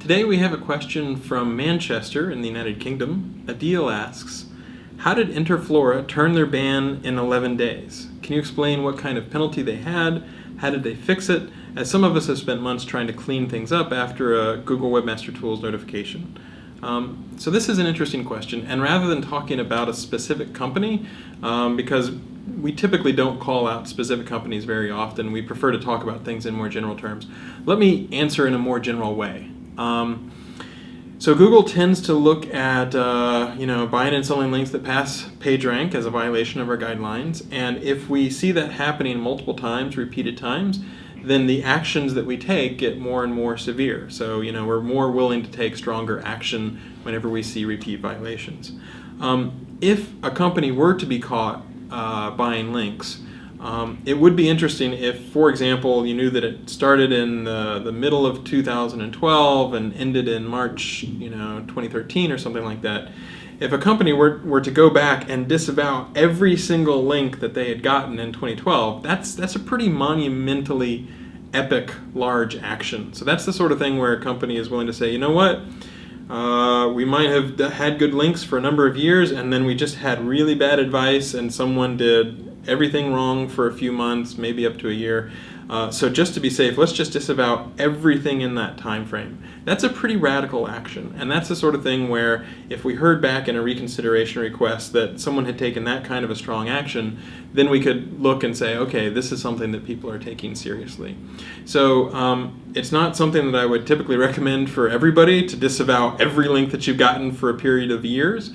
Today we have a question from Manchester in the United Kingdom. Adil asks, how did Interflora turn their ban in 11 days? Can you explain what kind of penalty they had? How did they fix it? As some of us have spent months trying to clean things up after a Google Webmaster Tools notification. So this is an interesting question, and rather than talking about a specific company, because we typically don't call out specific companies very often, we prefer to talk about things in more general terms. Let me answer in a more general way. So Google tends to look at buying and selling links that pass PageRank as a violation of our guidelines, and if we see that happening multiple times, repeated times, then the actions that we take get more and more severe. So we're more willing to take stronger action whenever we see repeat violations. If a company were to be caught buying links, it would be interesting if, for example, you knew that it started in the middle of 2012 and ended in March 2013 or something like that. If a company were to go back and disavow every single link that they had gotten in 2012, that's a pretty monumentally epic, large action. So that's the sort of thing where a company is willing to say, you know what, we might have had good links for a number of years, and then we just had really bad advice and someone did everything wrong for a few months, maybe up to a year. So just to be safe, let's just disavow everything in that time frame. That's a pretty radical action, and that's the sort of thing where if we heard back in a reconsideration request that someone had taken that kind of a strong action, then we could look and say, okay, this is something that people are taking seriously. So it's not something that I would typically recommend for everybody to disavow every link that you've gotten for a period of years,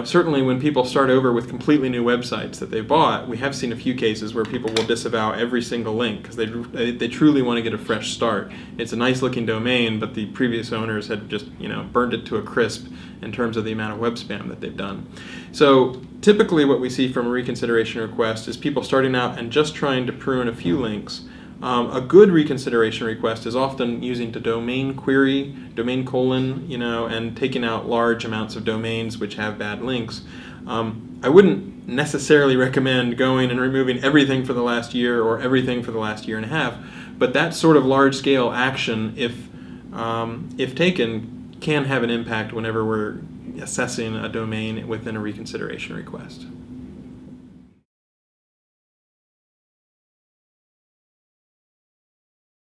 certainly when people start over with completely new websites that they bought, we have seen a few cases where people will disavow every single link because they truly want to get a fresh start. It's a nice looking domain, but the previous owners had just burned it to a crisp in terms of the amount of web spam that they've done. So typically what we see from a reconsideration request is people starting out and just trying to prune a few links. A good reconsideration request is often using the domain query, domain colon, and taking out large amounts of domains which have bad links. I wouldn't necessarily recommend going and removing everything for the last year or everything for the last year and a half, but that sort of large-scale action, if taken, can have an impact whenever we're assessing a domain within a reconsideration request.